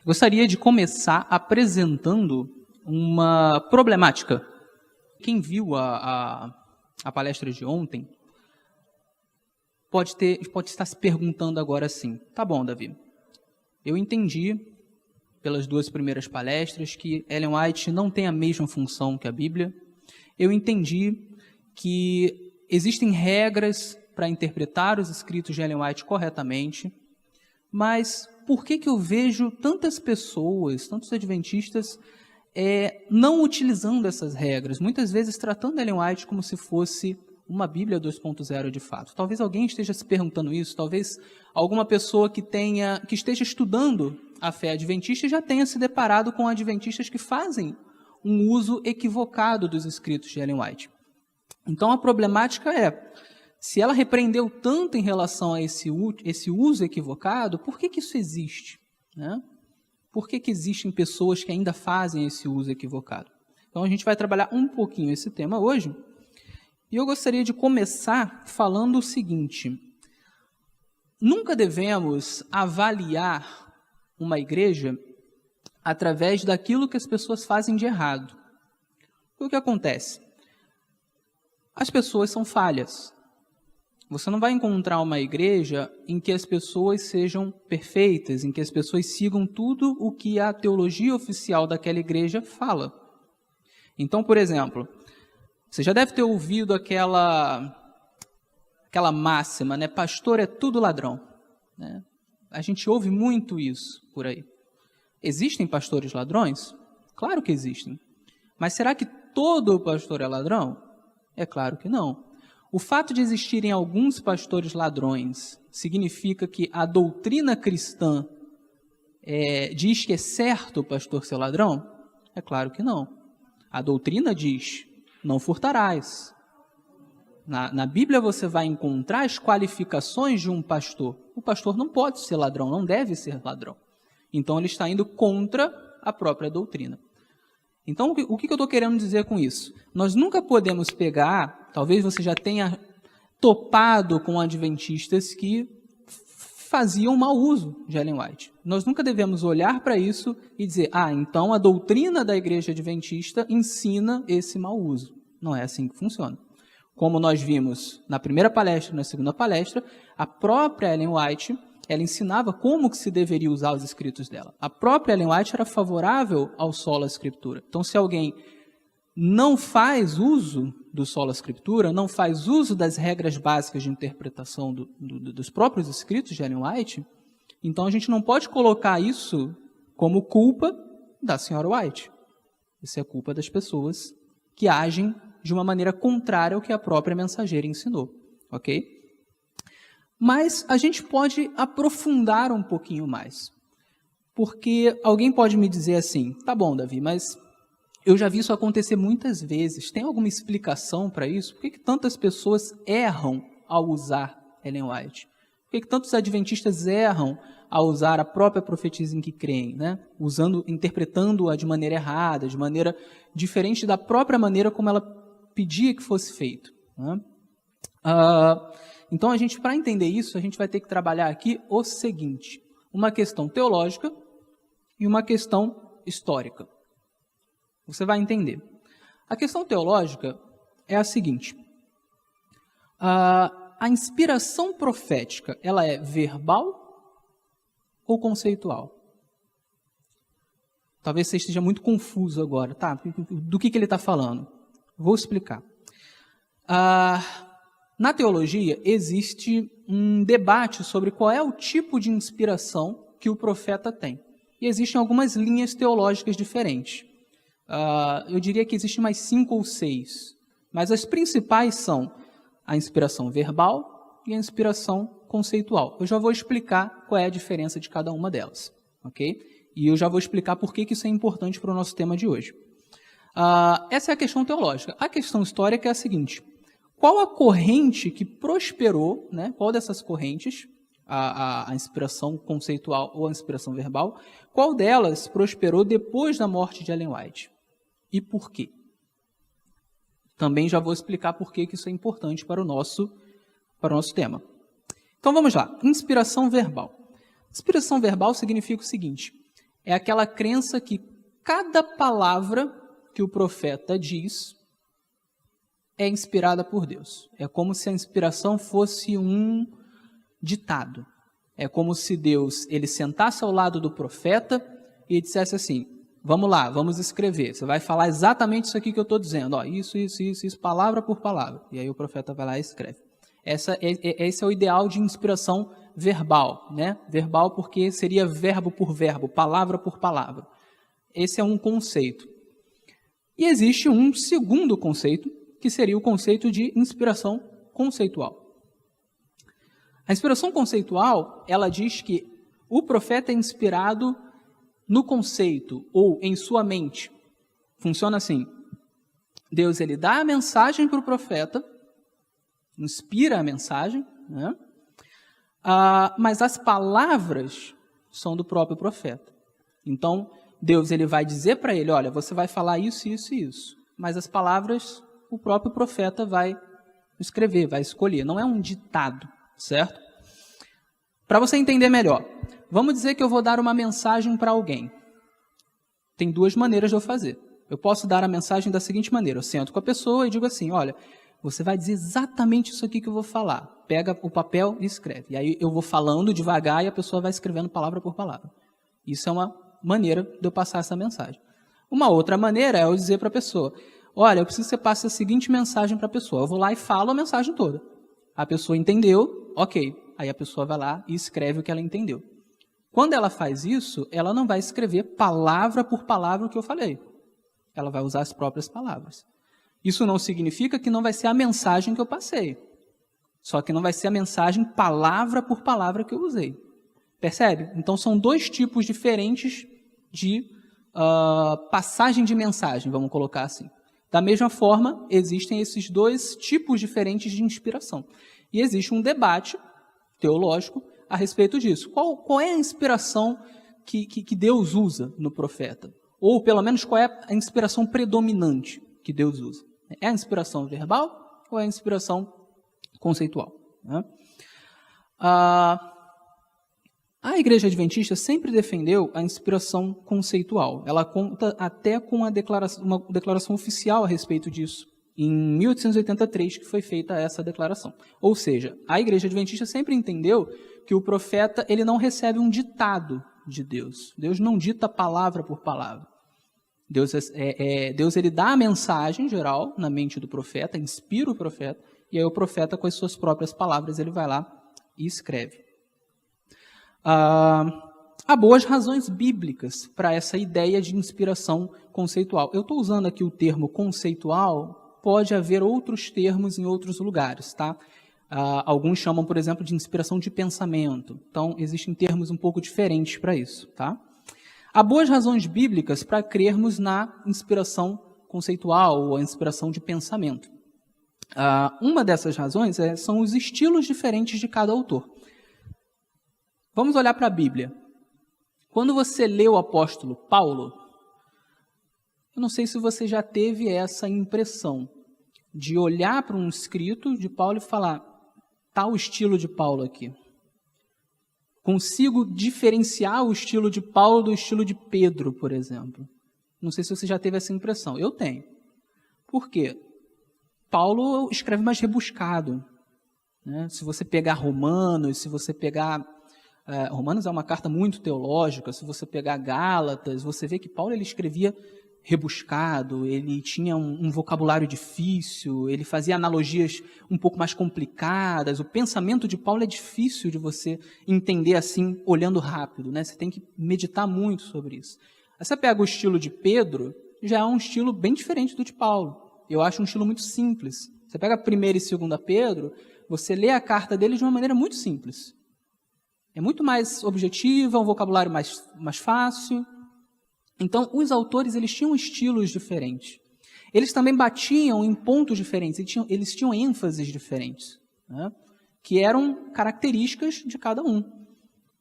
Gostaria de começar apresentando uma problemática. Quem viu a palestra de ontem pode estar se perguntando agora assim: tá bom, Davi, eu entendi pelas duas primeiras palestras que Ellen White não tem a mesma função que a Bíblia. Eu entendi que existem regras para interpretar os escritos de Ellen White corretamente, mas por que eu vejo tantas pessoas, tantos adventistas, não utilizando essas regras, muitas vezes tratando Ellen White como se fosse uma Bíblia 2.0 de fato? Talvez alguém esteja se perguntando isso, talvez alguma pessoa que esteja estudando a fé adventista já tenha se deparado com adventistas que fazem um uso equivocado dos escritos de Ellen White. Então a problemática é: se ela repreendeu tanto em relação a esse uso equivocado, por que isso existe, né? Por que existem pessoas que ainda fazem esse uso equivocado? Então a gente vai trabalhar um pouquinho esse tema hoje, e eu gostaria de começar falando o seguinte: nunca devemos avaliar uma igreja através daquilo que as pessoas fazem de errado. O que acontece? As pessoas são falhas. Você não vai encontrar uma igreja em que as pessoas sejam perfeitas, em que as pessoas sigam tudo o que a teologia oficial daquela igreja fala. Então, por exemplo, você já deve ter ouvido aquela máxima, né? Pastor é tudo ladrão, né? A gente ouve muito isso por aí. Existem pastores ladrões? Claro que existem. Mas será que todo pastor é ladrão? É claro que não. O fato de existirem alguns pastores ladrões significa que a doutrina cristã diz que é certo o pastor ser ladrão? É claro que não. A doutrina diz: não furtarás. Na Bíblia você vai encontrar as qualificações de um pastor. O pastor não pode ser ladrão, não deve ser ladrão. Então ele está indo contra a própria doutrina. Então o que eu estou querendo dizer com isso? Nós nunca podemos pegar, talvez você já tenha topado com adventistas que faziam mau uso de Ellen White. Nós nunca devemos olhar para isso e dizer: então a doutrina da igreja adventista ensina esse mau uso. Não é assim que funciona. Como nós vimos na primeira palestra e na segunda palestra, a própria Ellen White, ela ensinava como que se deveria usar os escritos dela. A própria Ellen White era favorável ao sola scriptura. Então, se alguém não faz uso do sola scriptura, não faz uso das regras básicas de interpretação dos próprios escritos de Ellen White, então a gente não pode colocar isso como culpa da senhora White. Isso é culpa das pessoas que agem de uma maneira contrária ao que a própria mensageira ensinou, ok? Mas a gente pode aprofundar um pouquinho mais, porque alguém pode me dizer assim: tá bom, Davi, mas eu já vi isso acontecer muitas vezes, tem alguma explicação para isso? Por que tantas pessoas erram ao usar Ellen White? Por que tantos adventistas erram ao usar a própria profetisa em que creem, né? Interpretando-a de maneira errada, de maneira diferente da própria maneira como ela pedia que fosse feito, né? Então, para entender isso, a gente vai ter que trabalhar aqui o seguinte: uma questão teológica e uma questão histórica. Você vai entender. A questão teológica é a seguinte: a inspiração profética, ela é verbal ou conceitual? Talvez você esteja muito confuso agora, tá? Do que ele está falando? Vou explicar. Na teologia, existe um debate sobre qual é o tipo de inspiração que o profeta tem. E existem algumas linhas teológicas diferentes. Eu diria que existem mais 5 ou 6. Mas as principais são a inspiração verbal e a inspiração conceitual. Eu já vou explicar qual é a diferença de cada uma delas, ok? E eu já vou explicar por que isso é importante para o nosso tema de hoje. Essa é a questão teológica. A questão histórica é a seguinte: qual a corrente que prosperou, né? Qual dessas correntes, a inspiração conceitual ou a inspiração verbal, qual delas prosperou depois da morte de Ellen White? E por quê? Também já vou explicar por que isso é importante para o nosso tema. Então vamos lá. Inspiração verbal. Inspiração verbal significa o seguinte: é aquela crença que cada palavra que o profeta diz é inspirada por Deus. É como se a inspiração fosse um ditado. É como se Deus ele sentasse ao lado do profeta e dissesse assim, vamos lá, vamos escrever. Você vai falar exatamente isso aqui que eu estou dizendo. Ó, isso, palavra por palavra. E aí o profeta vai lá e escreve. Esse é o ideal de inspiração verbal, né? Verbal porque seria verbo por verbo, palavra por palavra. Esse é um conceito. E existe um segundo conceito, que seria o conceito de inspiração conceitual. A inspiração conceitual, ela diz que o profeta é inspirado no conceito ou em sua mente. Funciona assim. Deus ele dá a mensagem para o profeta, inspira a mensagem, né? Mas as palavras são do próprio profeta. Então, Deus ele vai dizer para ele, olha, você vai falar isso, isso e isso. Mas as palavras, o próprio profeta vai escrever, vai escolher. Não é um ditado, certo? Para você entender melhor, vamos dizer que eu vou dar uma mensagem para alguém. Tem duas maneiras de eu fazer. Eu posso dar a mensagem da seguinte maneira. Eu sento com a pessoa e digo assim, olha, você vai dizer exatamente isso aqui que eu vou falar. Pega o papel e escreve. E aí eu vou falando devagar e a pessoa vai escrevendo palavra por palavra. Isso é uma maneira de eu passar essa mensagem. Uma outra maneira é eu dizer para a pessoa, olha, eu preciso que você passe a seguinte mensagem para a pessoa. Eu vou lá e falo a mensagem toda. A pessoa entendeu, ok. Aí a pessoa vai lá e escreve o que ela entendeu. Quando ela faz isso, ela não vai escrever palavra por palavra o que eu falei. Ela vai usar as próprias palavras. Isso não significa que não vai ser a mensagem que eu passei. Só que não vai ser a mensagem palavra por palavra que eu usei. Percebe? Então são dois tipos diferentes de passagem de mensagem, vamos colocar assim. Da mesma forma, existem esses dois tipos diferentes de inspiração. E existe um debate teológico a respeito disso. Qual é a inspiração que Deus usa no profeta? Ou, pelo menos, qual é a inspiração predominante que Deus usa? É a inspiração verbal ou é a inspiração conceitual? Né? A Igreja Adventista sempre defendeu a inspiração conceitual. Ela conta até com uma declaração oficial a respeito disso, em 1883, que foi feita essa declaração. Ou seja, a Igreja Adventista sempre entendeu que o profeta ele não recebe um ditado de Deus. Deus não dita palavra por palavra. Deus ele dá a mensagem geral na mente do profeta, inspira o profeta, e aí o profeta, com as suas próprias palavras, ele vai lá e escreve. Há boas razões bíblicas para essa ideia de inspiração conceitual. Eu estou usando aqui o termo conceitual, pode haver outros termos em outros lugares, tá? Alguns chamam, por exemplo, de inspiração de pensamento. Então, existem termos um pouco diferentes para isso, tá? Há boas razões bíblicas para crermos na inspiração conceitual ou a inspiração de pensamento. Uma dessas razões são os estilos diferentes de cada autor. Vamos olhar para a Bíblia. Quando você lê o apóstolo Paulo, eu não sei se você já teve essa impressão de olhar para um escrito de Paulo e falar, tá o estilo de Paulo aqui. Consigo diferenciar o estilo de Paulo do estilo de Pedro, por exemplo. Não sei se você já teve essa impressão. Eu tenho. Por quê? Paulo escreve mais rebuscado. Né? Se você pegar Romanos, se você pegar... Romanos é uma carta muito teológica. Se você pegar Gálatas, você vê que Paulo ele escrevia rebuscado, ele tinha um vocabulário difícil, ele fazia analogias um pouco mais complicadas. O pensamento de Paulo é difícil de você entender assim, olhando rápido, né? Você tem que meditar muito sobre isso. Aí você pega o estilo de Pedro, já é um estilo bem diferente do de Paulo. Eu acho um estilo muito simples. Você pega 1 e 2 Pedro, você lê a carta dele de uma maneira muito simples. É muito mais objetiva, um vocabulário mais fácil. Então, os autores eles tinham estilos diferentes. Eles também batiam em pontos diferentes, eles tinham ênfases diferentes, né? Que eram características de cada um.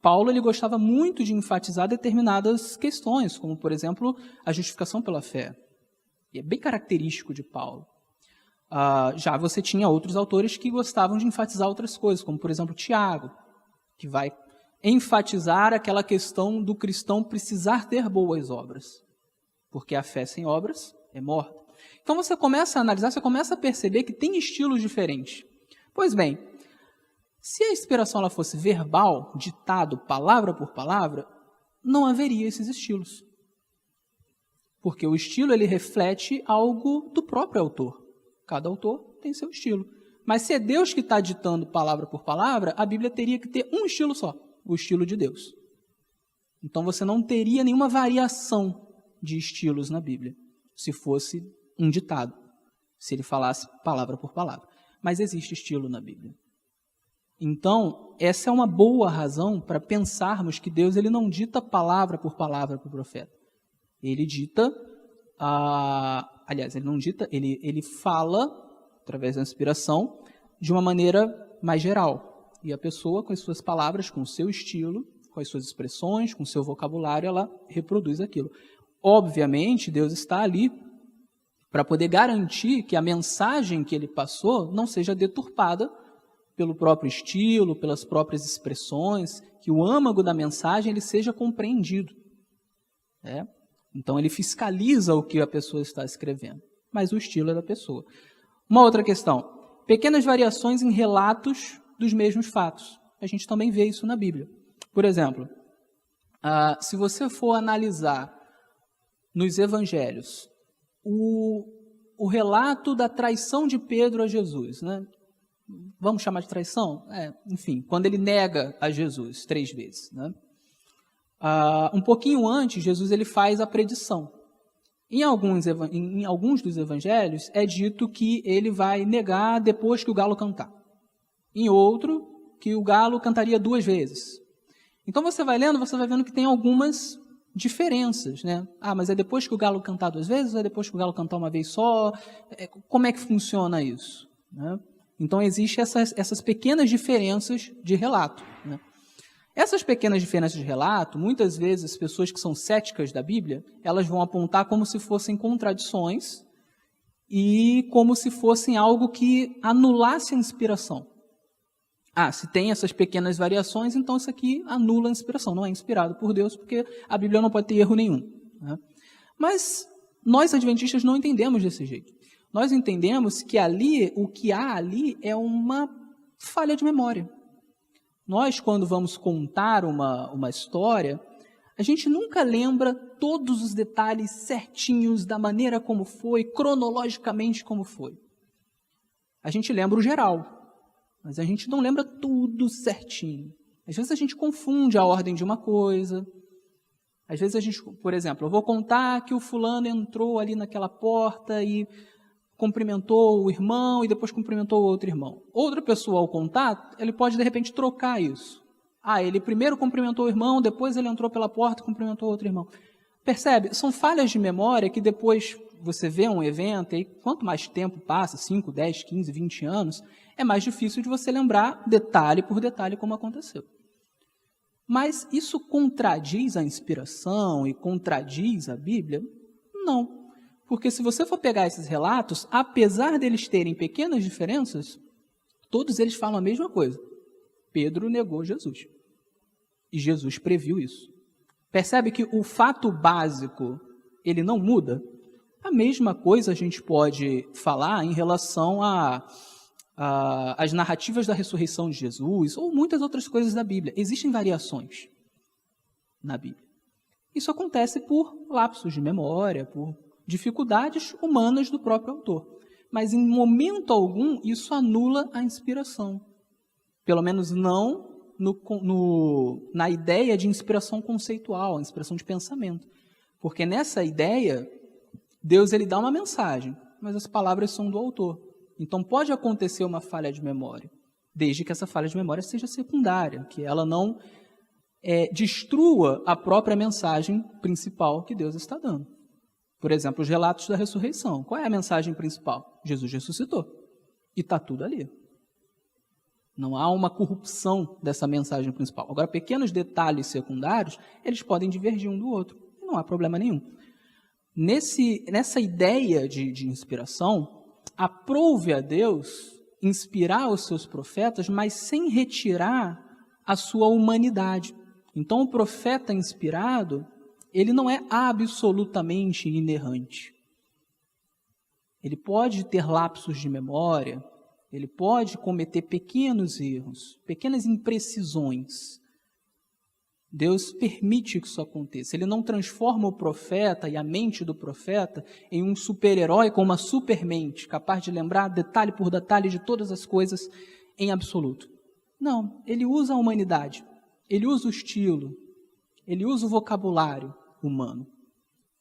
Paulo ele gostava muito de enfatizar determinadas questões, como, por exemplo, a justificação pela fé. E é bem característico de Paulo. Já você tinha outros autores que gostavam de enfatizar outras coisas, como, por exemplo, Tiago, que vai enfatizar aquela questão do cristão precisar ter boas obras, porque a fé sem obras é morta. Então você começa a analisar, você começa a perceber que tem estilos diferentes. Pois bem, se a inspiração ela fosse verbal, ditado palavra por palavra, não haveria esses estilos. Porque o estilo ele reflete algo do próprio autor. Cada autor tem seu estilo. Mas se é Deus que está ditando palavra por palavra, a Bíblia teria que ter um estilo só, o estilo de Deus. Então você não teria nenhuma variação de estilos na Bíblia, se fosse um ditado, se ele falasse palavra por palavra. Mas existe estilo na Bíblia. Então, essa é uma boa razão para pensarmos que Deus ele não dita palavra por palavra para o profeta. Ele dita, aliás, ele não dita, ele fala, através da inspiração, de uma maneira mais geral. E a pessoa, com as suas palavras, com o seu estilo, com as suas expressões, com o seu vocabulário, ela reproduz aquilo. Obviamente, Deus está ali para poder garantir que a mensagem que ele passou não seja deturpada pelo próprio estilo, pelas próprias expressões, que o âmago da mensagem ele seja compreendido. Então, ele fiscaliza o que a pessoa está escrevendo, mas o estilo é da pessoa. Uma outra questão, pequenas variações em relatos dos mesmos fatos. A gente também vê isso na Bíblia. Por exemplo, se você for analisar nos evangelhos o relato da traição de Pedro a Jesus, né? Vamos chamar de traição? Enfim, quando ele nega a Jesus 3 vezes. Né? Um pouquinho antes, Jesus ele faz a predição. Em alguns dos evangelhos, é dito que ele vai negar depois que o galo cantar. Em outro, que o galo cantaria 2 vezes. Então você vai lendo, você vai vendo que tem algumas diferenças. Né? Mas é depois que o galo cantar 2 vezes ou é depois que o galo cantar uma vez só? Como é que funciona isso? Né? Então, existem essas pequenas diferenças de relato. Né? Essas pequenas diferenças de relato, muitas vezes as pessoas que são céticas da Bíblia, elas vão apontar como se fossem contradições e como se fossem algo que anulasse a inspiração. Se tem essas pequenas variações, então isso aqui anula a inspiração, não é inspirado por Deus, porque a Bíblia não pode ter erro nenhum. Né? Mas nós, adventistas, não entendemos desse jeito. Nós entendemos que o que há ali é uma falha de memória. Nós, quando vamos contar uma história, a gente nunca lembra todos os detalhes certinhos da maneira como foi, cronologicamente como foi. A gente lembra o geral, mas a gente não lembra tudo certinho. Às vezes a gente confunde a ordem de uma coisa. Às vezes a gente, por exemplo, eu vou contar que o fulano entrou ali naquela porta e cumprimentou o irmão e depois cumprimentou o outro irmão. Outra pessoa, ao contar, ele pode, de repente, trocar isso. Ele primeiro cumprimentou o irmão, depois ele entrou pela porta e cumprimentou o outro irmão. Percebe? São falhas de memória que depois você vê um evento e quanto mais tempo passa, 5, 10, 15, 20 anos, é mais difícil de você lembrar detalhe por detalhe como aconteceu. Mas isso contradiz a inspiração e contradiz a Bíblia? Não. Porque se você for pegar esses relatos, apesar deles terem pequenas diferenças, todos eles falam a mesma coisa. Pedro negou Jesus. E Jesus previu isso. Percebe que o fato básico, ele não muda? A mesma coisa a gente pode falar em relação às narrativas da ressurreição de Jesus, ou muitas outras coisas da Bíblia. Existem variações na Bíblia. Isso acontece por lapsos de memória, por dificuldades humanas do próprio autor. Mas em momento algum isso anula a inspiração. Pelo menos não na ideia de inspiração conceitual, inspiração de pensamento. Porque nessa ideia, Deus ele dá uma mensagem, mas as palavras são do autor. Então pode acontecer uma falha de memória, desde que essa falha de memória seja secundária, que ela não destrua a própria mensagem principal que Deus está dando. Por exemplo, os relatos da ressurreição. Qual é a mensagem principal? Jesus ressuscitou. E está tudo ali. Não há uma corrupção dessa mensagem principal. Agora, pequenos detalhes secundários, eles podem divergir um do outro. Não há problema nenhum. Nessa ideia de inspiração, aprove a Deus inspirar os seus profetas, mas sem retirar a sua humanidade. Então, o profeta inspirado, ele não é absolutamente inerrante. Ele pode ter lapsos de memória, ele pode cometer pequenos erros, pequenas imprecisões. Deus permite que isso aconteça. Ele não transforma o profeta e a mente do profeta em um super-herói com uma supermente, capaz de lembrar detalhe por detalhe de todas as coisas em absoluto. Não, ele usa a humanidade, ele usa o estilo, ele usa o vocabulário humano,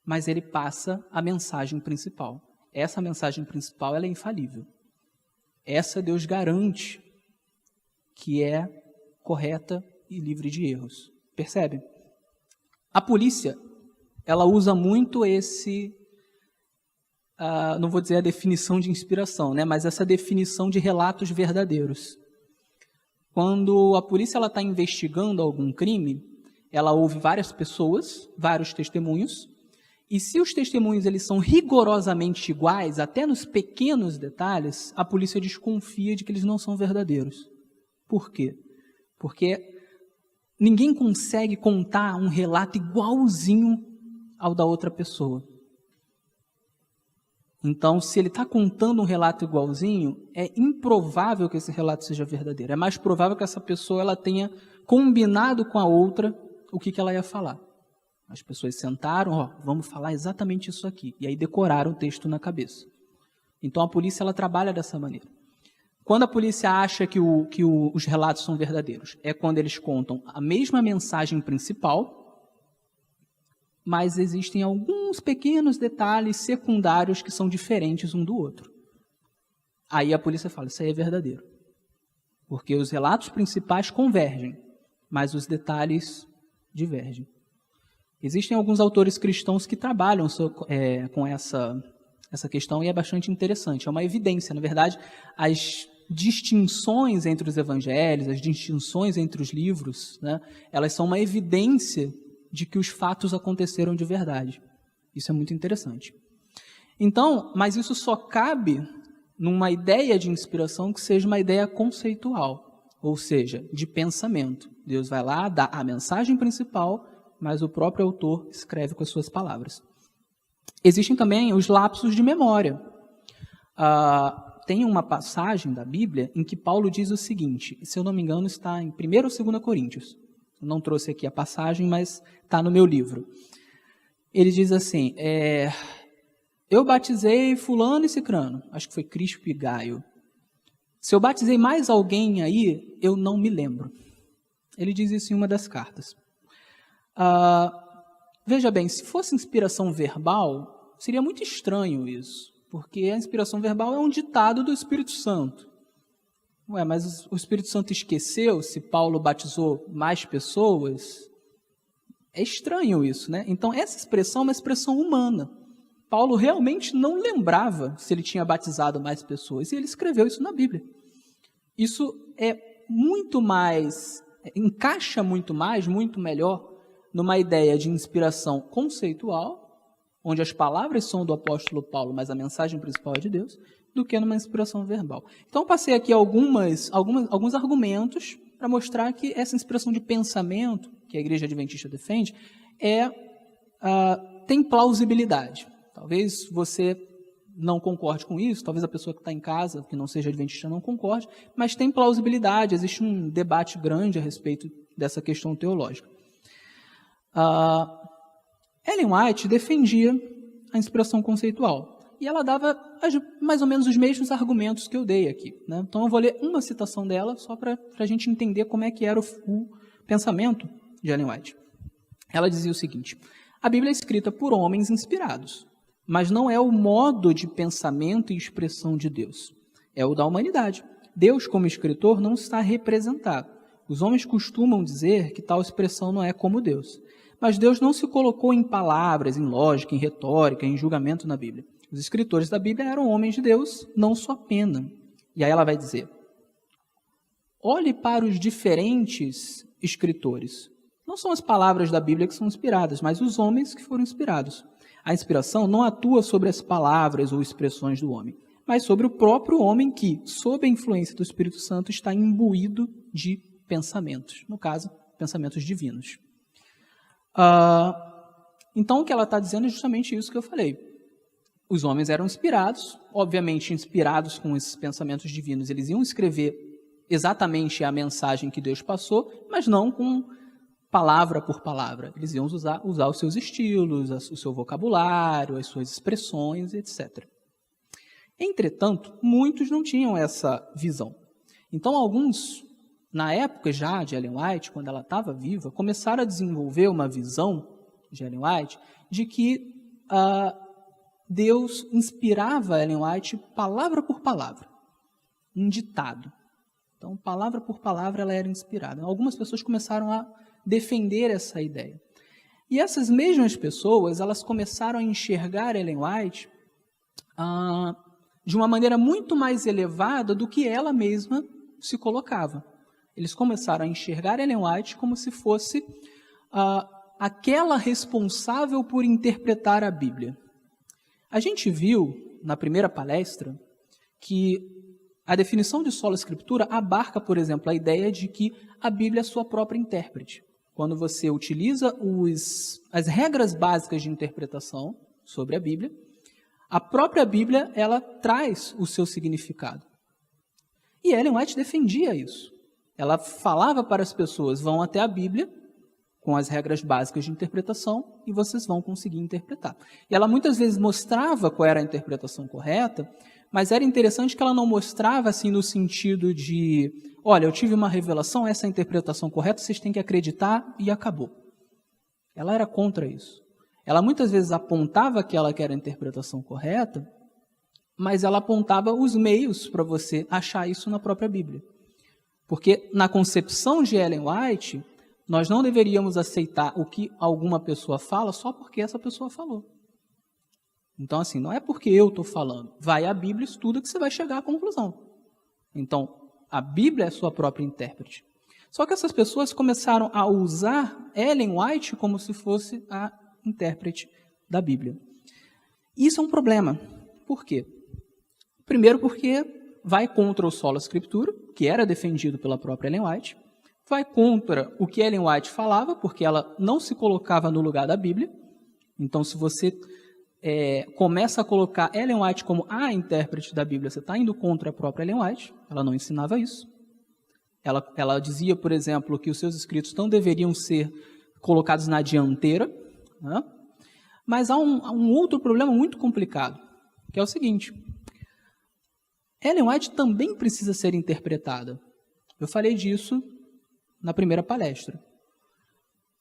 mas ele passa a mensagem principal. Essa mensagem principal ela é infalível. Essa Deus garante que é correta e livre de erros. Percebe? A polícia, ela usa muito não vou dizer a definição de inspiração, né, mas essa definição de relatos verdadeiros. Quando a polícia está investigando algum crime, ela ouve várias pessoas, vários testemunhos, e se os testemunhos eles são rigorosamente iguais, até nos pequenos detalhes, a polícia desconfia de que eles não são verdadeiros. Por quê? Porque ninguém consegue contar um relato igualzinho ao da outra pessoa. Então, se ele está contando um relato igualzinho, é improvável que esse relato seja verdadeiro. É mais provável que essa pessoa ela tenha combinado com a outra o que ela ia falar. As pessoas sentaram, vamos falar exatamente isso aqui. E aí decoraram o texto na cabeça. Então, a polícia ela trabalha dessa maneira. Quando a polícia acha que os relatos são verdadeiros, é quando eles contam a mesma mensagem principal, mas existem alguns pequenos detalhes secundários que são diferentes um do outro. Aí a polícia fala, isso aí é verdadeiro. Porque os relatos principais convergem, mas os detalhes divergem. Existem alguns autores cristãos que trabalham com essa questão e é bastante interessante. É uma evidência, na verdade, as distinções entre os evangelhos, as distinções entre os livros, né, elas são uma evidência de que os fatos aconteceram de verdade. Isso é muito interessante. Então, mas isso só cabe numa ideia de inspiração que seja uma ideia conceitual, ou seja, de pensamento. Deus vai lá, dá a mensagem principal, mas o próprio autor escreve com as suas palavras. Existem também os lapsos de memória. Tem uma passagem da Bíblia em que Paulo diz o seguinte, se eu não me engano está em 1 ou 2 Coríntios. Eu não trouxe aqui a passagem, mas está no meu livro. Ele diz assim, eu batizei fulano e cicrano, acho que foi Crispo e Gaio. Se eu batizei mais alguém aí, eu não me lembro. Ele diz isso em uma das cartas. Veja bem, se fosse inspiração verbal, seria muito estranho isso, porque a inspiração verbal é um ditado do Espírito Santo. Mas o Espírito Santo esqueceu se Paulo batizou mais pessoas? É estranho isso, né? Então, essa expressão é uma expressão humana. Paulo realmente não lembrava se ele tinha batizado mais pessoas, e ele escreveu isso na Bíblia. Isso é muito mais, encaixa muito mais, muito melhor, numa ideia de inspiração conceitual, onde as palavras são do apóstolo Paulo, mas a mensagem principal é de Deus, do que numa inspiração verbal. Então, eu passei aqui alguns argumentos para mostrar que essa inspiração de pensamento, que a Igreja Adventista defende, tem plausibilidade. Talvez você não concorde com isso, talvez a pessoa que está em casa, que não seja adventista, não concorde, mas tem plausibilidade, existe um debate grande a respeito dessa questão teológica. Ellen White defendia a inspiração conceitual, e ela dava mais ou menos os mesmos argumentos que eu dei aqui, né? Então eu vou ler uma citação dela, só para a gente entender como é que era o pensamento de Ellen White. Ela dizia o seguinte, a Bíblia é escrita por homens inspirados, mas não é o modo de pensamento e expressão de Deus, é o da humanidade. Deus, como escritor, não está representado. Os homens costumam dizer que tal expressão não é como Deus. Mas Deus não se colocou em palavras, em lógica, em retórica, em julgamento na Bíblia. Os escritores da Bíblia eram homens de Deus, não sua pena. E aí ela vai dizer, olhe para os diferentes escritores. Não são as palavras da Bíblia que são inspiradas, mas os homens que foram inspirados. A inspiração não atua sobre as palavras ou expressões do homem, mas sobre o próprio homem que, sob a influência do Espírito Santo, está imbuído de pensamentos, no caso, pensamentos divinos. Então, o que ela está dizendo é justamente isso que eu falei. Os homens eram inspirados, obviamente inspirados com esses pensamentos divinos, eles iam escrever exatamente a mensagem que Deus passou, mas não com palavra por palavra. Eles iam usar os seus estilos, o seu vocabulário, as suas expressões, etc. Entretanto, muitos não tinham essa visão. Então, alguns, na época já de Ellen White, quando ela estava viva, começaram a desenvolver uma visão de Ellen White de que Deus inspirava Ellen White palavra por palavra, um ditado. Então, palavra por palavra, ela era inspirada. Algumas pessoas começaram a defender essa ideia. E essas mesmas pessoas, elas começaram a enxergar Ellen White de uma maneira muito mais elevada do que ela mesma se colocava. Eles começaram a enxergar Ellen White como se fosse aquela responsável por interpretar a Bíblia. A gente viu, na primeira palestra, que a definição de sola escritura abarca, por exemplo, a ideia de que a Bíblia é sua própria intérprete. Quando você utiliza as regras básicas de interpretação sobre a Bíblia, a própria Bíblia, ela traz o seu significado. E Ellen White defendia isso. Ela falava para as pessoas, vão até a Bíblia, com as regras básicas de interpretação, e vocês vão conseguir interpretar. E ela muitas vezes mostrava qual era a interpretação correta, mas era interessante que ela não mostrava assim no sentido de, olha, eu tive uma revelação, essa é a interpretação correta, vocês têm que acreditar e acabou. Ela era contra isso. Ela muitas vezes apontava aquela que era a interpretação correta, mas ela apontava os meios para você achar isso na própria Bíblia. Porque na concepção de Ellen White, nós não deveríamos aceitar o que alguma pessoa fala só porque essa pessoa falou. Então, assim, não é porque eu estou falando. Vai à Bíblia, estuda que você vai chegar à conclusão. Então, a Bíblia é a sua própria intérprete. Só que essas pessoas começaram a usar Ellen White como se fosse a intérprete da Bíblia. Isso é um problema. Por quê? Primeiro porque vai contra o sola escritura, que era defendido pela própria Ellen White, vai contra o que Ellen White falava, porque ela não se colocava no lugar da Bíblia. Então, se você começa a colocar Ellen White como a intérprete da Bíblia, você está indo contra a própria Ellen White, ela não ensinava isso. Ela dizia, por exemplo, que os seus escritos não deveriam ser colocados na dianteira, né? Mas há um outro problema muito complicado, que é o seguinte: Ellen White também precisa ser interpretada. Eu falei disso na primeira palestra.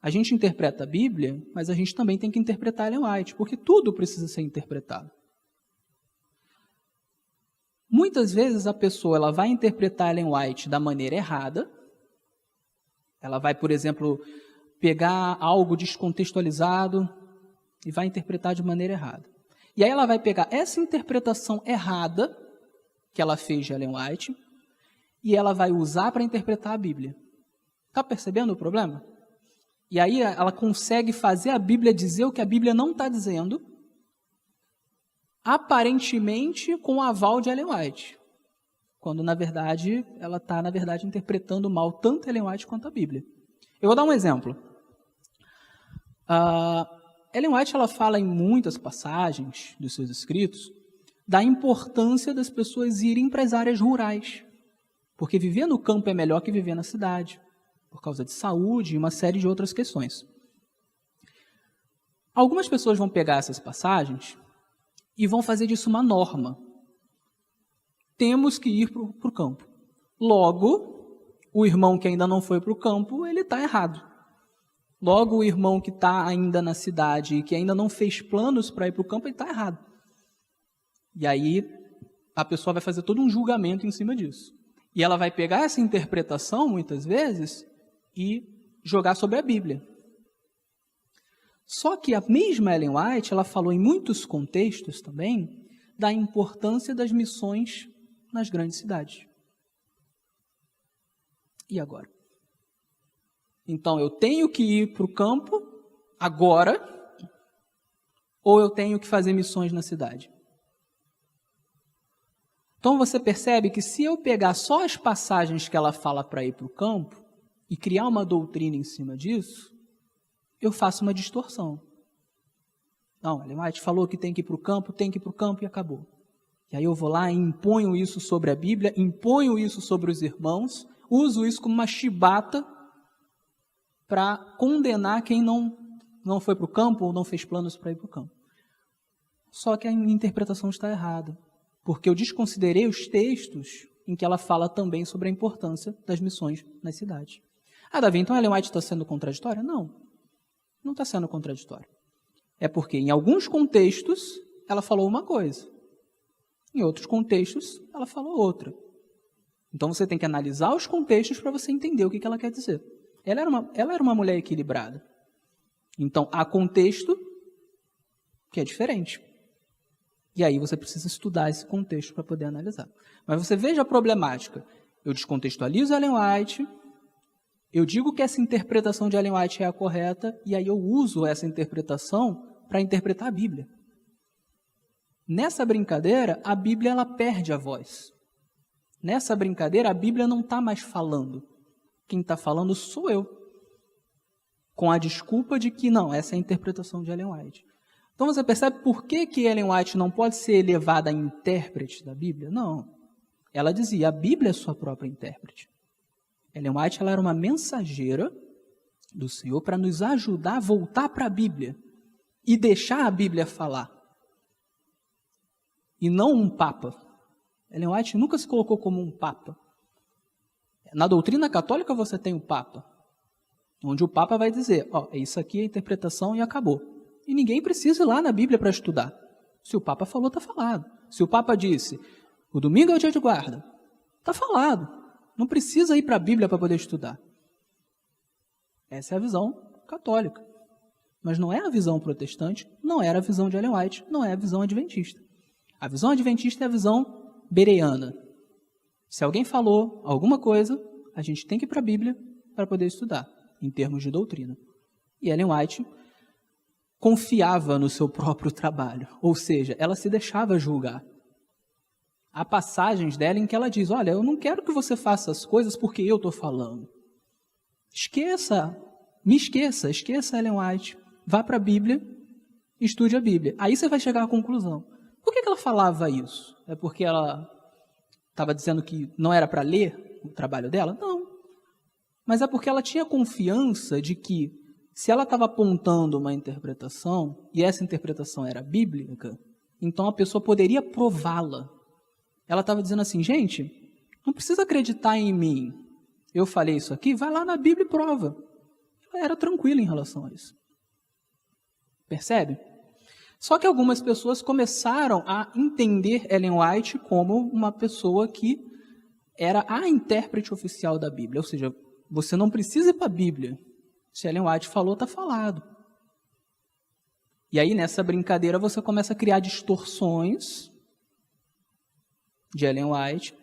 A gente interpreta a Bíblia, mas a gente também tem que interpretar Ellen White, porque tudo precisa ser interpretado. Muitas vezes a pessoa ela vai interpretar Ellen White da maneira errada. Ela vai, por exemplo, pegar algo descontextualizado e vai interpretar de maneira errada. E aí ela vai pegar essa interpretação errada que ela fez de Ellen White e ela vai usar para interpretar a Bíblia. Está percebendo o problema? E aí ela consegue fazer a Bíblia dizer o que a Bíblia não está dizendo, aparentemente com o aval de Ellen White, quando na verdade ela está interpretando mal tanto Ellen White quanto a Bíblia. Eu vou dar um exemplo. Ellen White ela fala em muitas passagens dos seus escritos da importância das pessoas irem para as áreas rurais, porque viver no campo é melhor que viver na cidade, por causa de saúde e uma série de outras questões. Algumas pessoas vão pegar essas passagens e vão fazer disso uma norma. Temos que ir para o campo. Logo, o irmão que ainda não foi para o campo, ele está errado. Logo, o irmão que está ainda na cidade e que ainda não fez planos para ir para o campo, ele está errado. E aí, a pessoa vai fazer todo um julgamento em cima disso. E ela vai pegar essa interpretação, muitas vezes, e jogar sobre a Bíblia. Só que a mesma Ellen White, ela falou em muitos contextos também da importância das missões nas grandes cidades. E agora? Então, eu tenho que ir para o campo agora ou eu tenho que fazer missões na cidade? Então, você percebe que se eu pegar só as passagens que ela fala para ir para o campo, e criar uma doutrina em cima disso, eu faço uma distorção. Não, Ellen White falou que tem que ir para o campo e acabou. E aí eu vou lá e imponho isso sobre a Bíblia, imponho isso sobre os irmãos, uso isso como uma chibata para condenar quem não foi para o campo ou não fez planos para ir para o campo. Só que a minha interpretação está errada, porque eu desconsiderei os textos em que ela fala também sobre a importância das missões nas cidades. Davi, então Ellen White está sendo contraditória? Não está sendo contraditória. É porque em alguns contextos ela falou uma coisa, em outros contextos ela falou outra. Então você tem que analisar os contextos para você entender o que ela quer dizer. Ela era uma mulher equilibrada. Então há contexto que é diferente. E aí você precisa estudar esse contexto para poder analisar. Mas você veja a problemática. Eu descontextualizo Ellen White, eu digo que essa interpretação de Ellen White é a correta, e aí eu uso essa interpretação para interpretar a Bíblia. Nessa brincadeira, a Bíblia ela perde a voz. Nessa brincadeira, a Bíblia não está mais falando. Quem está falando sou eu. Com a desculpa de que, não, essa é a interpretação de Ellen White. Então você percebe por que Ellen White não pode ser elevada a intérprete da Bíblia? Não. Ela dizia, a Bíblia é sua própria intérprete. Ellen White ela era uma mensageira do Senhor para nos ajudar a voltar para a Bíblia e deixar a Bíblia falar. E não um papa. Ellen White nunca se colocou como um papa. Na doutrina católica você tem o papa, onde o papa vai dizer, é isso aqui a interpretação e acabou. E ninguém precisa ir lá na Bíblia para estudar. Se o papa falou, está falado. Se o papa disse, o domingo é o dia de guarda, está falado. Não precisa ir para a Bíblia para poder estudar. Essa é a visão católica. Mas não é a visão protestante, não era a visão de Ellen White, não é a visão adventista. A visão adventista é a visão bereana. Se alguém falou alguma coisa, a gente tem que ir para a Bíblia para poder estudar, em termos de doutrina. E Ellen White confiava no seu próprio trabalho, ou seja, ela se deixava julgar. Há passagens dela em que ela diz, olha, eu não quero que você faça as coisas porque eu estou falando. Esqueça Ellen White, vá para a Bíblia, estude a Bíblia. Aí você vai chegar à conclusão. Por que ela falava isso? É porque ela estava dizendo que não era para ler o trabalho dela? Não. Mas é porque ela tinha confiança de que, se ela estava apontando uma interpretação, e essa interpretação era bíblica, então a pessoa poderia prová-la. Ela estava dizendo assim, gente, não precisa acreditar em mim. Eu falei isso aqui, vai lá na Bíblia e prova. Ela era tranquila em relação a isso. Percebe? Só que algumas pessoas começaram a entender Ellen White como uma pessoa que era a intérprete oficial da Bíblia. Ou seja, você não precisa ir para a Bíblia. Se Ellen White falou, está falado. E aí, nessa brincadeira, você começa a criar distorções de Ellen White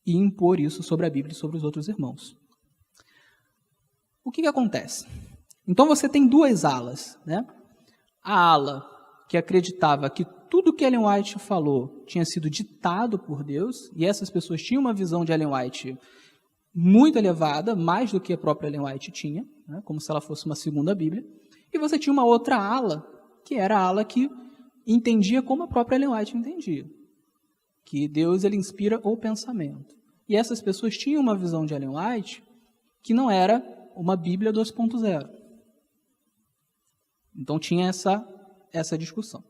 e impor isso sobre a Bíblia e sobre os outros irmãos. O que acontece? Então, você tem duas alas, né? A ala que acreditava que tudo que Ellen White falou tinha sido ditado por Deus, e essas pessoas tinham uma visão de Ellen White muito elevada, mais do que a própria Ellen White tinha, né, como se ela fosse uma segunda Bíblia. E você tinha uma outra ala, que era a ala que entendia como a própria Ellen White entendia, que Deus ele inspira o pensamento. E essas pessoas tinham uma visão de Ellen White que não era uma Bíblia 2.0. Então tinha essa discussão.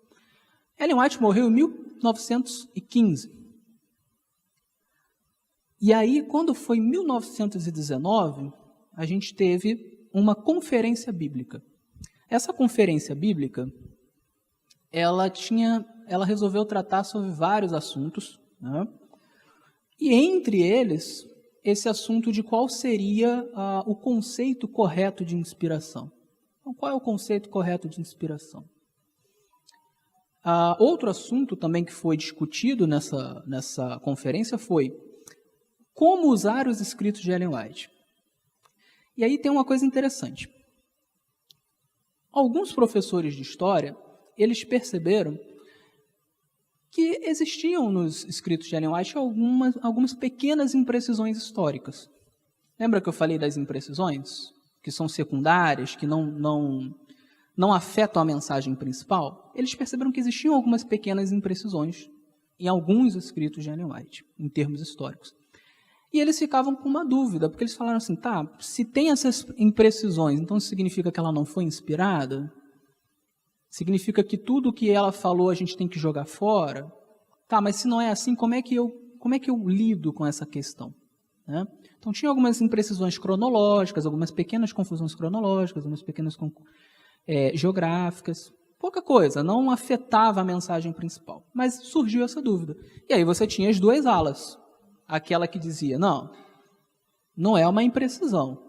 Ellen White morreu em 1915. E aí, quando foi em 1919, a gente teve uma conferência bíblica. Essa conferência bíblica, ela resolveu tratar sobre vários assuntos, né? E entre eles, esse assunto de qual seria o conceito correto de inspiração. Então, qual é o conceito correto de inspiração? Outro assunto também que foi discutido nessa conferência foi como usar os escritos de Ellen White. E aí tem uma coisa interessante. Alguns professores de história, eles perceberam que existiam nos escritos de Ellen White algumas pequenas imprecisões históricas. Lembra que eu falei das imprecisões? Que são secundárias, que não afetam a mensagem principal? Eles perceberam que existiam algumas pequenas imprecisões em alguns escritos de Ellen White, em termos históricos. E eles ficavam com uma dúvida, porque eles falaram assim, tá, se tem essas imprecisões, então significa que ela não foi inspirada? Significa que tudo que ela falou a gente tem que jogar fora? Tá, mas se não é assim, como é que eu lido com essa questão? Né? Então tinha algumas imprecisões cronológicas, algumas pequenas confusões cronológicas, algumas pequenas geográficas, pouca coisa, não afetava a mensagem principal. Mas surgiu essa dúvida. E aí você tinha as duas alas. Aquela que dizia, não é uma imprecisão.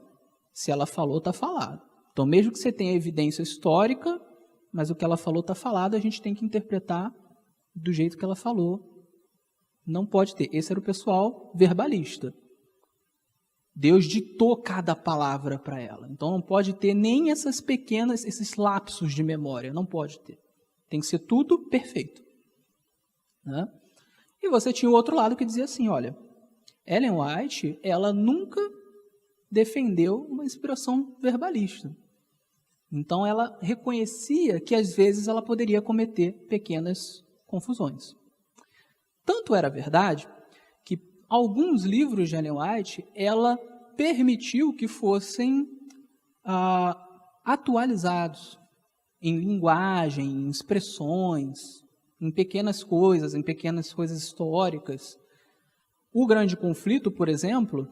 Se ela falou, está falado. Então, mesmo que você tenha evidência histórica, mas o que ela falou está falado, a gente tem que interpretar do jeito que ela falou. Não pode ter. Esse era o pessoal verbalista. Deus ditou cada palavra para ela. Então não pode ter nem esses lapsos de memória. Não pode ter. Tem que ser tudo perfeito. Né? E você tinha o outro lado que dizia assim, olha, Ellen White, ela nunca defendeu uma inspiração verbalista. Então ela reconhecia que às vezes ela poderia cometer pequenas confusões. Tanto era verdade que alguns livros de Ellen White, ela permitiu que fossem atualizados em linguagem, em expressões, em pequenas coisas históricas. O Grande Conflito, por exemplo,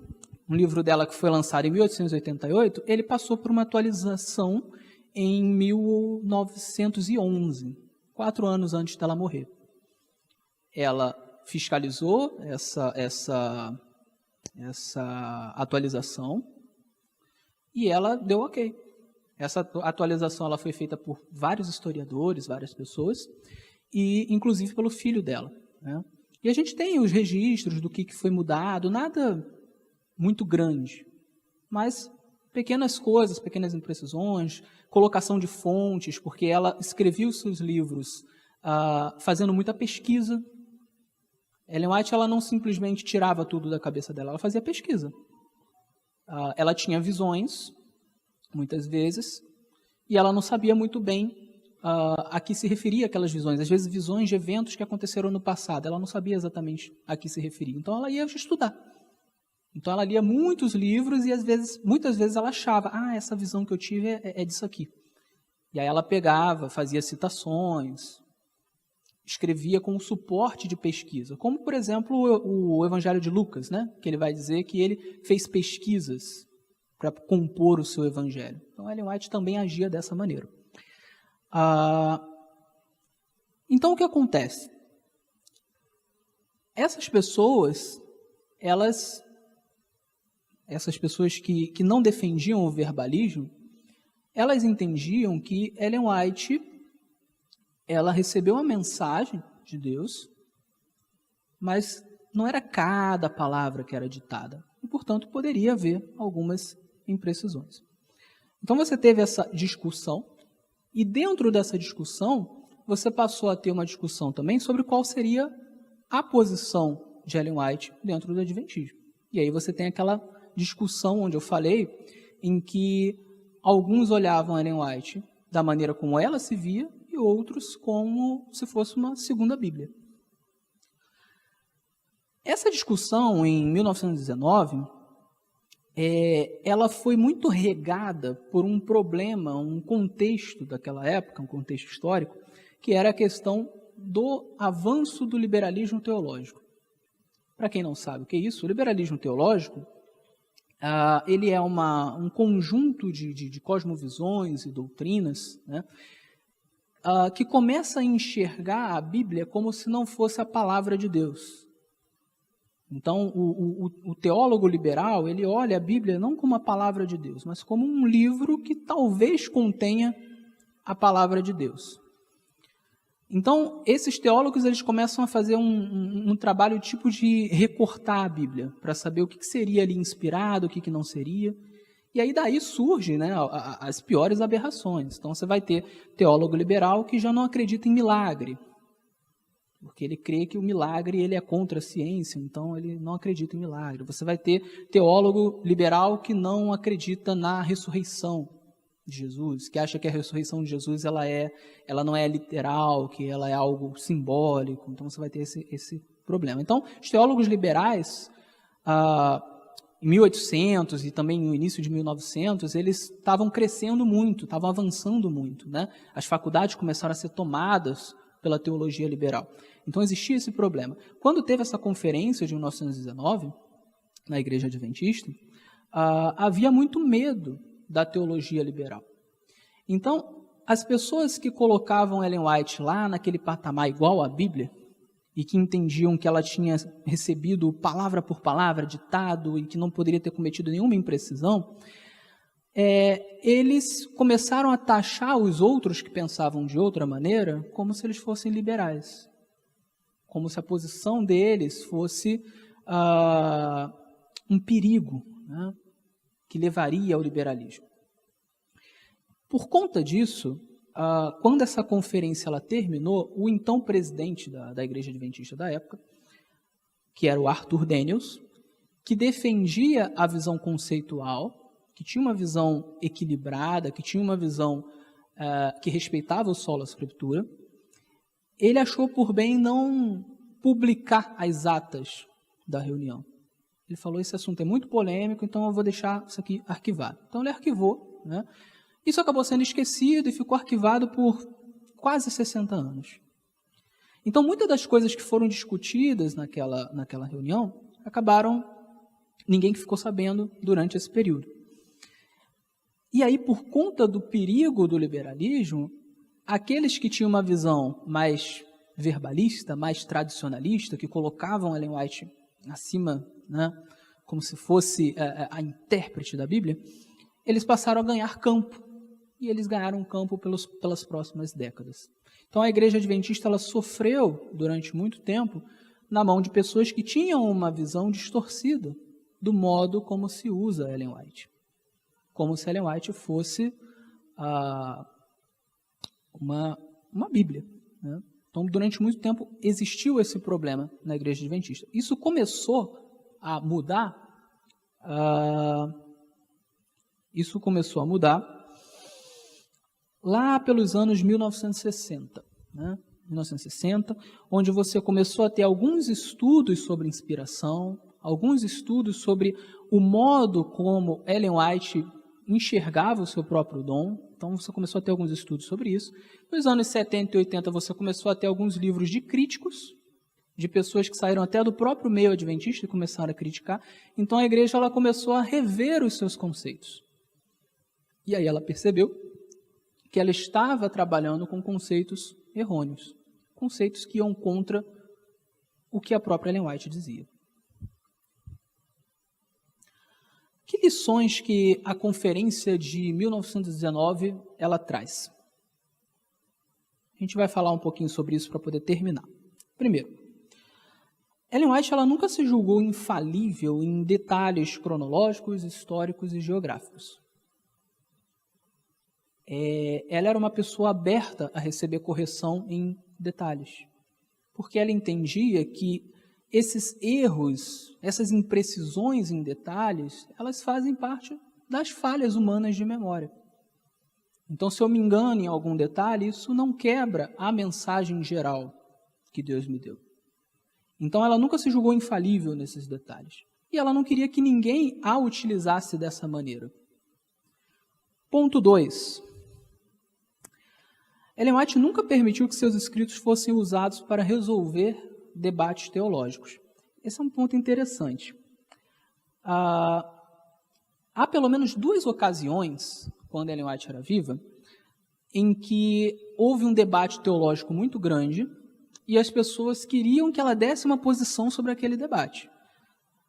um livro dela que foi lançado em 1888, ele passou por uma atualização em 1911, 4 anos antes dela morrer. Ela fiscalizou essa atualização e ela deu ok. Essa atualização ela foi feita por vários historiadores, várias pessoas, e inclusive pelo filho dela. Né? E a gente tem os registros do que foi mudado, nada muito grande, mas pequenas coisas, pequenas imprecisões, colocação de fontes, porque ela escrevia os seus livros fazendo muita pesquisa. Ellen White ela não simplesmente tirava tudo da cabeça dela, ela fazia pesquisa. Ela tinha visões, muitas vezes, e ela não sabia muito bem a que se referia aquelas visões. Às vezes, visões de eventos que aconteceram no passado, ela não sabia exatamente a que se referia. Então, ela ia estudar. Então, ela lia muitos livros e, muitas vezes, ela achava, essa visão que eu tive é disso aqui. E aí ela pegava, fazia citações, escrevia com suporte de pesquisa, como, por exemplo, o Evangelho de Lucas, né? Que ele vai dizer que ele fez pesquisas para compor o seu Evangelho. Então, Ellen White também agia dessa maneira. Então, o que acontece? Essas pessoas que não defendiam o verbalismo, elas entendiam que Ellen White ela recebeu a mensagem de Deus, mas não era cada palavra que era ditada. E, portanto, poderia haver algumas imprecisões. Então, você teve essa discussão, e dentro dessa discussão, você passou a ter uma discussão também sobre qual seria a posição de Ellen White dentro do Adventismo. E aí você tem aquela discussão onde eu falei, em que alguns olhavam Ellen White da maneira como ela se via, e outros como se fosse uma segunda Bíblia. Essa discussão, em 1919, ela foi muito regada por um problema, um contexto daquela época, um contexto histórico, que era a questão do avanço do liberalismo teológico. Para quem não sabe o que é isso, o liberalismo teológico ele é um conjunto de cosmovisões e doutrinas, né, que começa a enxergar a Bíblia como se não fosse a palavra de Deus. Então, o teólogo liberal, ele olha a Bíblia não como a palavra de Deus, mas como um livro que talvez contenha a palavra de Deus. Então, esses teólogos eles começam a fazer um trabalho tipo de recortar a Bíblia, para saber o que seria ali inspirado, o que não seria. E aí daí surgem, né, as piores aberrações. Então, você vai ter teólogo liberal que já não acredita em milagre. porque ele crê que o milagre ele é contra a ciência, então ele não acredita em milagre. Você vai ter teólogo liberal que não acredita na ressurreição de Jesus, que acha que a ressurreição de Jesus ela não é literal, que ela é algo simbólico, então você vai ter esse problema. Então, os teólogos liberais, em 1800 e também no início de 1900, eles estavam crescendo muito, estavam avançando muito, né? As faculdades começaram a ser tomadas pela teologia liberal. Então existia esse problema. Quando teve essa conferência de 1919, na Igreja Adventista, havia muito medo da teologia liberal. Então, as pessoas que colocavam Ellen White lá naquele patamar igual à Bíblia, e que entendiam que ela tinha recebido palavra por palavra, ditado, e que não poderia ter cometido nenhuma imprecisão, eles começaram a taxar os outros que pensavam de outra maneira como se eles fossem liberais, como se a posição deles fosse um perigo, né, que levaria ao liberalismo. Por conta disso, quando essa conferência ela terminou, o então presidente da Igreja Adventista da época, que era o Arthur Daniels, que defendia a visão conceitual, que tinha uma visão equilibrada, que tinha uma visão que respeitava o sola scriptura, ele achou por bem não publicar as atas da reunião. Ele falou, esse assunto é muito polêmico, então eu vou deixar isso aqui arquivado. Então ele arquivou, né? Isso acabou sendo esquecido e ficou arquivado por quase 60 anos. Então, muitas das coisas que foram discutidas naquela reunião, ninguém ficou sabendo durante esse período. E aí, por conta do perigo do liberalismo, aqueles que tinham uma visão mais verbalista, mais tradicionalista, que colocavam Ellen White acima, né, como se fosse a intérprete da Bíblia, eles passaram a ganhar campo. E eles ganharam campo pelas próximas décadas. Então a Igreja Adventista ela sofreu durante muito tempo na mão de pessoas que tinham uma visão distorcida do modo como se usa Ellen White. Como se Ellen White fosse uma Bíblia, né? Então durante muito tempo existiu esse problema na Igreja Adventista. Isso começou a mudar. Lá pelos anos 1960, né? 1960, onde você começou a ter alguns estudos sobre inspiração, alguns estudos sobre o modo como Ellen White enxergava o seu próprio dom. Então você começou a ter alguns estudos sobre isso. Nos anos 70 e 80 você começou a ter alguns livros de críticos, de pessoas que saíram até do próprio meio adventista e começaram a criticar. Então a igreja ela começou a rever os seus conceitos. E aí ela percebeu que ela estava trabalhando com conceitos errôneos, conceitos que iam contra o que a própria Ellen White dizia. Que lições que a conferência de 1919 ela traz? A gente vai falar um pouquinho sobre isso para poder terminar. Primeiro, Ellen White ela nunca se julgou infalível em detalhes cronológicos, históricos e geográficos. Ela era uma pessoa aberta a receber correção em detalhes, porque ela entendia que esses erros, essas imprecisões em detalhes, elas fazem parte das falhas humanas de memória. Então, se eu me engano em algum detalhe, isso não quebra a mensagem geral que Deus me deu. Então, ela nunca se julgou infalível nesses detalhes. E ela não queria que ninguém a utilizasse dessa maneira. Ponto 2. Ellen White nunca permitiu que seus escritos fossem usados para resolver debates teológicos. Esse é um ponto interessante. Há pelo menos 2 ocasiões, quando Ellen White era viva, em que houve um debate teológico muito grande e as pessoas queriam que ela desse uma posição sobre aquele debate.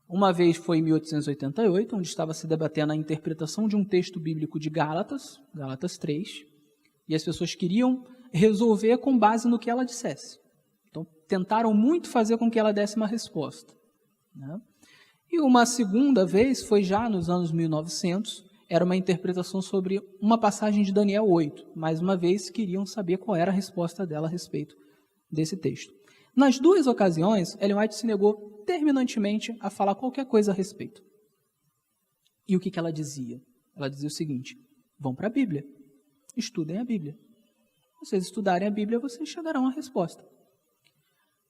Uma vez foi em 1888, onde estava se debatendo a interpretação de um texto bíblico de Gálatas, Gálatas 3, e as pessoas queriam resolver com base no que ela dissesse. Então, tentaram muito fazer com que ela desse uma resposta, né? E uma segunda vez foi já nos anos 1900, era uma interpretação sobre uma passagem de Daniel 8. Mais uma vez, queriam saber qual era a resposta dela a respeito desse texto. Nas duas ocasiões, Ellen White se negou terminantemente a falar qualquer coisa a respeito. E o que ela dizia? Ela dizia o seguinte: vão para a Bíblia, estudem a Bíblia. Se vocês estudarem a Bíblia, vocês chegarão à resposta.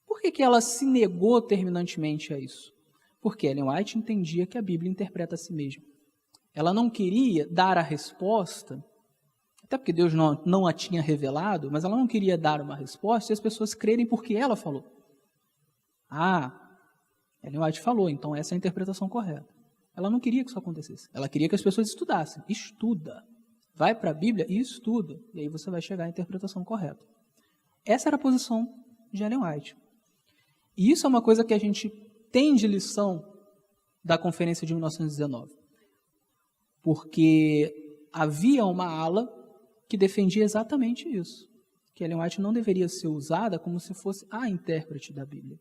Por que ela se negou terminantemente a isso? Porque Ellen White entendia que a Bíblia interpreta a si mesma. Ela não queria dar a resposta, até porque Deus não a tinha revelado, mas ela não queria dar uma resposta e as pessoas crerem porque ela falou. Ellen White falou, então essa é a interpretação correta. Ela não queria que isso acontecesse. Ela queria que as pessoas estudassem. Estuda. Vai para a Bíblia e estuda. E aí você vai chegar à interpretação correta. Essa era a posição de Ellen White. E isso é uma coisa que a gente tem de lição da Conferência de 1919. Porque havia uma ala que defendia exatamente isso. Que Ellen White não deveria ser usada como se fosse a intérprete da Bíblia.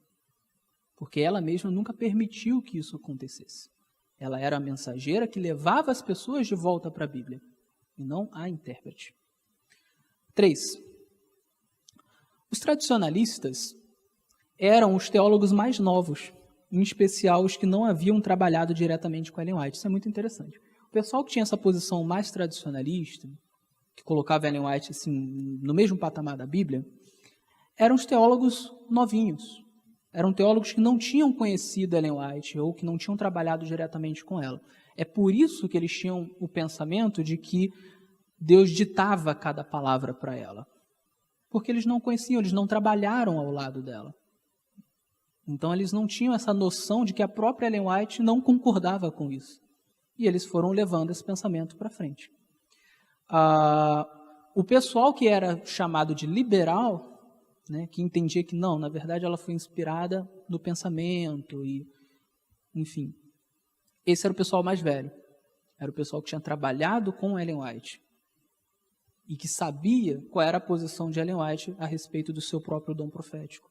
Porque ela mesma nunca permitiu que isso acontecesse. Ela era a mensageira que levava as pessoas de volta para a Bíblia, e não a intérprete. 3. Os tradicionalistas eram os teólogos mais novos, em especial os que não haviam trabalhado diretamente com Ellen White. Isso é muito interessante. O pessoal que tinha essa posição mais tradicionalista, que colocava Ellen White assim, no mesmo patamar da Bíblia, eram os teólogos novinhos. Eram teólogos que não tinham conhecido Ellen White ou que não tinham trabalhado diretamente com ela. É por isso que eles tinham o pensamento de que Deus ditava cada palavra para ela. Porque eles não conheciam, eles não trabalharam ao lado dela. Então eles não tinham essa noção de que a própria Ellen White não concordava com isso. E eles foram levando esse pensamento para frente. O pessoal que era chamado de liberal, né, que entendia que não, na verdade ela foi inspirada no pensamento, e, enfim. Esse era o pessoal mais velho. Era o pessoal que tinha trabalhado com Ellen White e que sabia qual era a posição de Ellen White a respeito do seu próprio dom profético,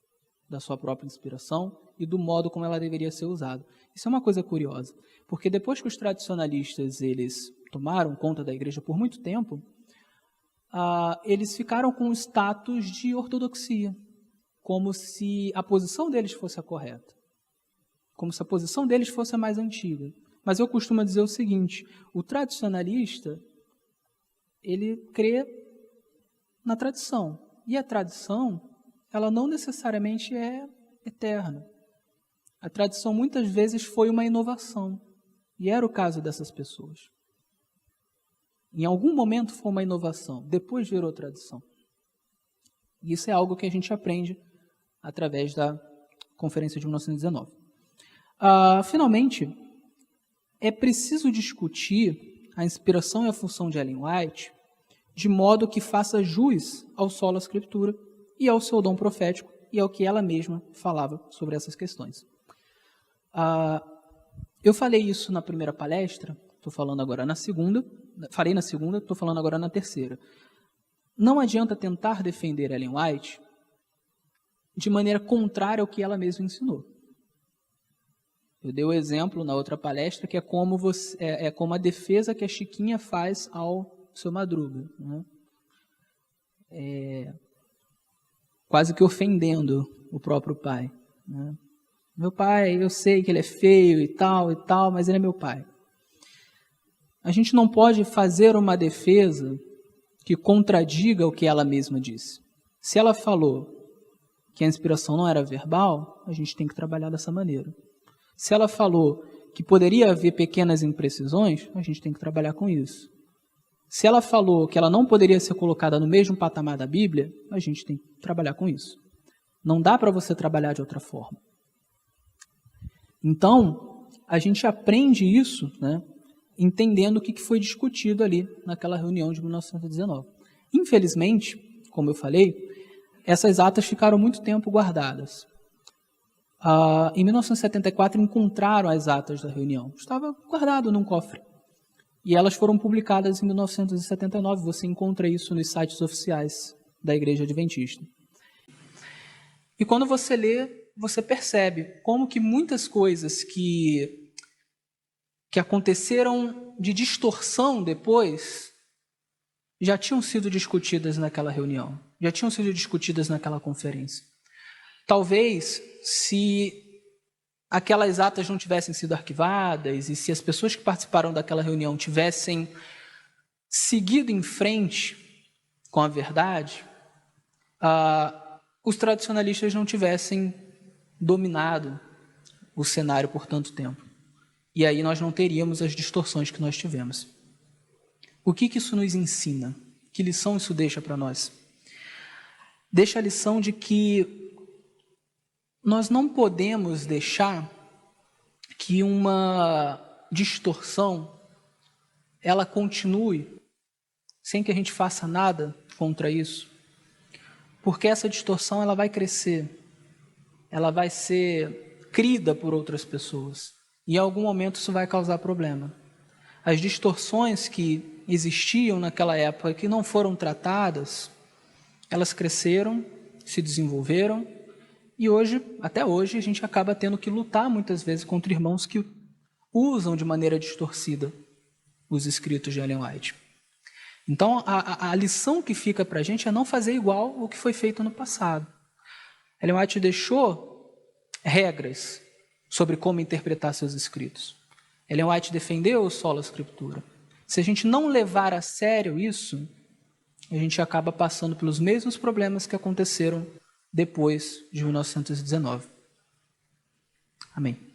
da sua própria inspiração e do modo como ela deveria ser usada. Isso é uma coisa curiosa, porque depois que os tradicionalistas eles tomaram conta da igreja por muito tempo, eles ficaram com o status de ortodoxia, como se a posição deles fosse a correta, como se a posição deles fosse a mais antiga. Mas eu costumo dizer o seguinte: o tradicionalista, ele crê na tradição, e a tradição, ela não necessariamente é eterna. A tradição muitas vezes foi uma inovação, e era o caso dessas pessoas. Em algum momento foi uma inovação, depois virou tradição. E isso é algo que a gente aprende através da Conferência de 1919. Finalmente, é preciso discutir a inspiração e a função de Ellen White de modo que faça jus ao sola Escritura e ao seu dom profético e ao que ela mesma falava sobre essas questões. Eu falei isso na primeira palestra, estou falando agora na segunda, falei na segunda, estou falando agora na terceira. Não adianta tentar defender Ellen White de maneira contrária ao que ela mesma ensinou. Eu dei o exemplo na outra palestra que é como a defesa que a Chiquinha faz ao seu Madruga, né? Quase que ofendendo o próprio pai, né? Meu pai, eu sei que ele é feio e tal, mas ele é meu pai. A gente não pode fazer uma defesa que contradiga o que ela mesma disse. Se ela falou que a inspiração não era verbal, a gente tem que trabalhar dessa maneira. Se ela falou que poderia haver pequenas imprecisões, a gente tem que trabalhar com isso. Se ela falou que ela não poderia ser colocada no mesmo patamar da Bíblia, a gente tem que trabalhar com isso. Não dá para você trabalhar de outra forma. Então, a gente aprende isso, né, entendendo o que foi discutido ali naquela reunião de 1919. Infelizmente, como eu falei, essas atas ficaram muito tempo guardadas. Em 1974, encontraram as atas da reunião. Estava guardado num cofre. E elas foram publicadas em 1979. Você encontra isso nos sites oficiais da Igreja Adventista. E quando você lê, você percebe como que muitas coisas que aconteceram de distorção depois já tinham sido discutidas naquela reunião, já tinham sido discutidas naquela conferência. Talvez, se aquelas atas não tivessem sido arquivadas e se as pessoas que participaram daquela reunião tivessem seguido em frente com a verdade, os tradicionalistas não tivessem dominado o cenário por tanto tempo. E aí nós não teríamos as distorções que nós tivemos. O que isso nos ensina? Que lição isso deixa para nós? Deixa a lição de que nós não podemos deixar que uma distorção ela continue sem que a gente faça nada contra isso, porque essa distorção ela vai crescer, ela vai ser crida por outras pessoas e em algum momento isso vai causar problema. As distorções que existiam naquela época que não foram tratadas, elas cresceram, se desenvolveram e hoje, até hoje, a gente acaba tendo que lutar muitas vezes contra irmãos que usam de maneira distorcida os escritos de Ellen White. Então, a lição que fica para a gente é não fazer igual o que foi feito no passado. Ellen White deixou regras sobre como interpretar seus escritos. Ellen White defendeu o sola scriptura. Se a gente não levar a sério isso, a gente acaba passando pelos mesmos problemas que aconteceram depois de 1919. Amém.